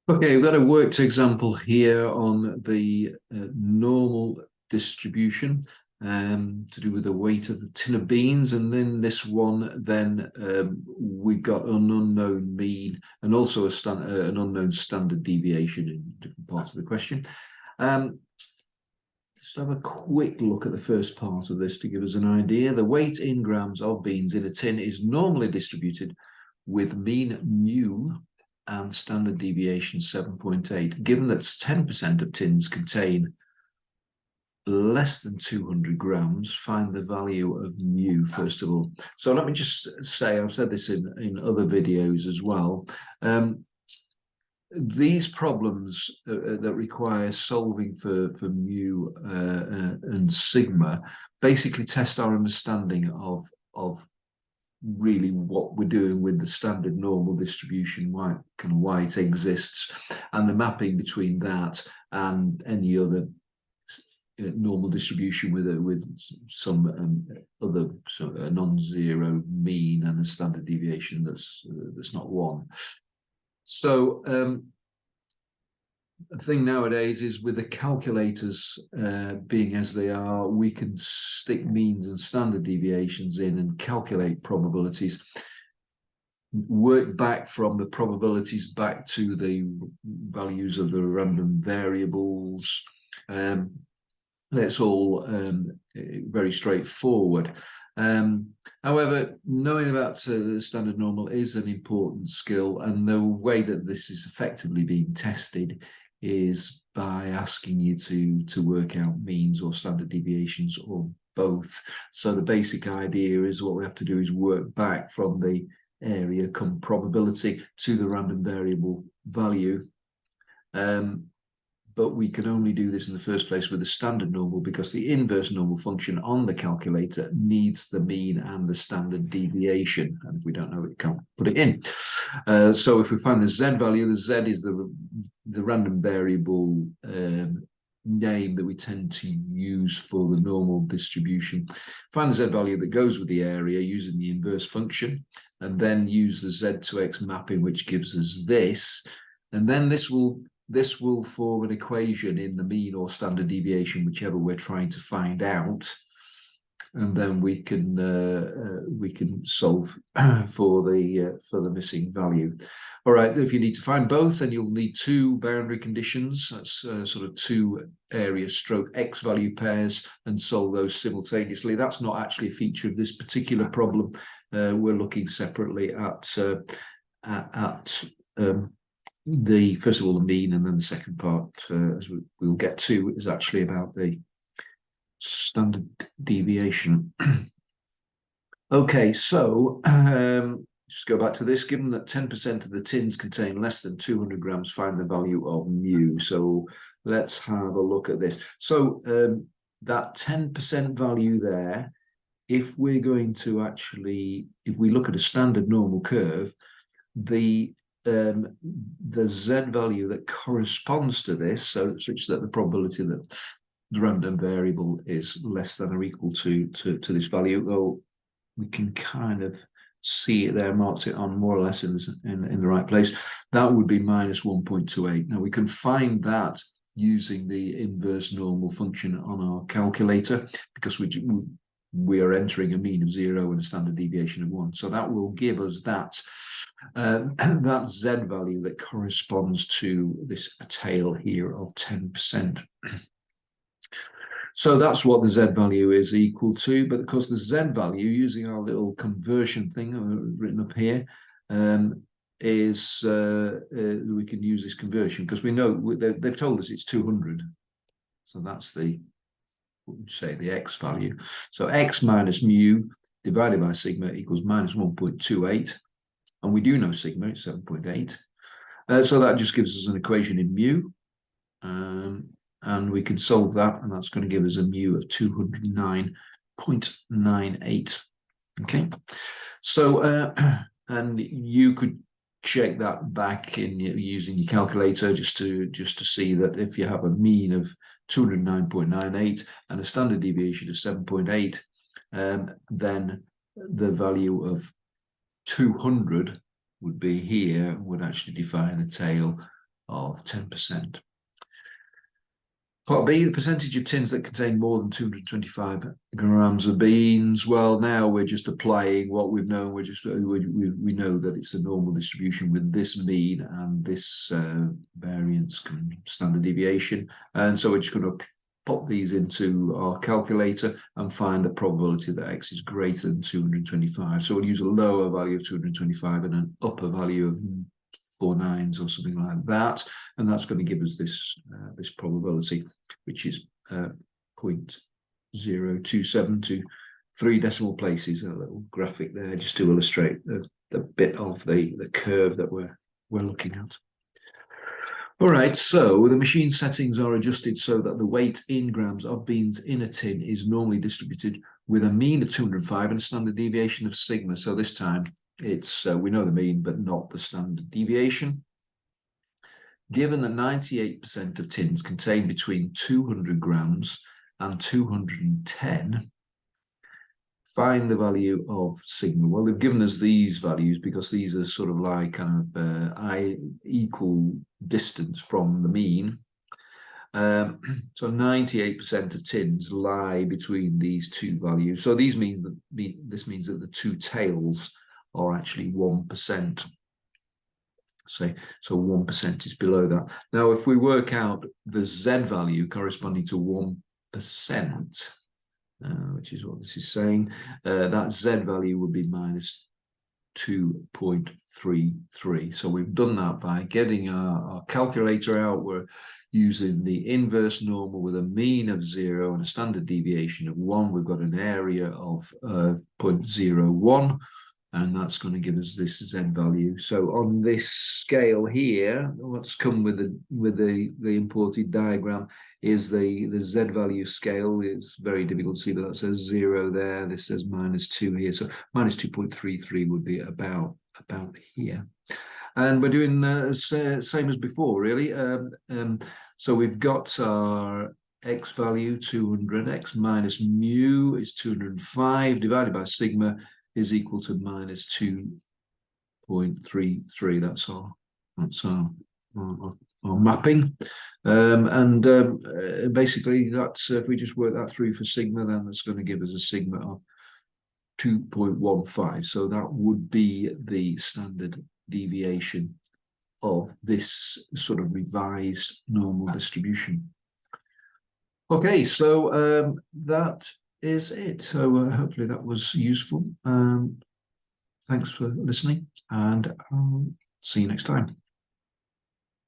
Okay, we've got a worked example here on the normal distribution to do with the weight of the tin of beans. And then this one, then we've got an unknown mean and also an unknown standard deviation in different parts of the question. Let's have a quick look at the first part of this to give us an idea. The weight in grams of beans in a tin is normally distributed with mean mu and standard deviation 7.8. Given that 10% of tins contain less than 200 grams, find the value of mu first of all. So let me just say, I've said this in other videos as well. These problems that require solving for mu and sigma basically test our understanding of really what we're doing with the standard normal distribution, why it exists, and the mapping between that and any other normal distribution with some other non-zero mean and a standard deviation that's not one. So the thing nowadays is with the calculators being as they are, we can stick means and standard deviations in and calculate probabilities, work back from the probabilities back to the values of the random variables. That's all very straightforward. However, knowing about the standard normal is an important skill, and the way that this is effectively being tested is by asking you to work out means or standard deviations or both. So the basic idea is what we have to do is work back from the area come probability to the random variable value. But we can only do this in the first place with the standard normal because the inverse normal function on the calculator needs the mean and the standard deviation. And if we don't know it, we can't put it in. So if we find the z value, the z is the random variable name that we tend to use for the normal distribution. Find the z value that goes with the area using the inverse function, and then use the z to x mapping, which gives us this. And then this will form an equation in the mean or standard deviation, whichever we're trying to find out, and then we can solve for the missing value. All right, if you need to find both, then you'll need two boundary conditions. That's sort of two area stroke x value pairs, and solve those simultaneously. That's not actually a feature of this particular problem. We're looking separately at the first of all the mean, and then the second part, as we'll get to, is actually about the standard deviation. Okay, so just go back to this. Given that 10% of the tins contain less than 200 grams, find the value of mu. So let's have a look at this. So that 10% value there, if we're going to actually, if we look at a standard normal curve, the z value that corresponds to this, so such that the probability that the random variable is less than or equal to this value, well, we can kind of see it there, marked it on more or less in the right place. That would be minus 1.28. Now we can find that using the inverse normal function on our calculator, because we are entering a mean of 0 and a standard deviation of 1. So that will give us that that z value that corresponds to this tail here of 10%. So that's what the z value is equal to. But of course, the z value, using our little conversion thing written up here, is we can use this conversion because we know they've told us it's 200. So that's the, what would you say, the x value. So x minus mu divided by sigma equals minus 1.28. And we do know sigma, it's 7.8. So that just gives us an equation in mu. And we can solve that, and that's going to give us a mu of 209.98. Okay. So, and you could check that back in using your calculator just to see that if you have a mean of 209.98 and a standard deviation of 7.8, then the value of 200 would be here, would actually define a tail of 10%. Part B, the percentage of tins that contain more than 225 grams of beans. Well, now we're just applying what we've known. We know that it's a normal distribution with this mean and this variance standard deviation. And so we're just going to pop these into our calculator and find the probability that X is greater than 225. So we'll use a lower value of 225 and an upper value of 4 nines or something like that, and that's going to give us this this probability, which is 0.027 to 3 decimal places. A little graphic there just to illustrate the bit of the curve that we're looking at. All right, so the machine settings are adjusted so that the weight in grams of beans in a tin is normally distributed with a mean of 205 and a standard deviation of sigma. So this time it's we know the mean but not the standard deviation. Given that 98% of tins contain between 200 grams and 210, find the value of sigma. Well, they've given us these values because these are sort of like kind of equal distance from the mean. So 98% of tins lie between these two values. So this means that the two tails are actually 1%. So 1% is below that. Now, if we work out the Z value corresponding to 1%, which is what this is saying, that Z value would be minus 2.33. So we've done that by getting our calculator out. We're using the inverse normal with a mean of 0 and a standard deviation of 1. We've got an area of 0.01. And that's going to give us this Z value. So on this scale here, what's come with the imported diagram is the Z value scale. It's very difficult to see, but that says 0 there. This says -2 here. So -2.33 would be about here. And we're doing same as before, really. So we've got our X value 200. X minus mu is 205 divided by sigma is equal to -2.33. That's our mapping, basically that's if we just work that through for sigma, then that's going to give us a sigma of 2.15. So that would be the standard deviation of this sort of revised normal distribution. Okay, so that is it. So hopefully that was useful. Thanks for listening, and I'll see you next time.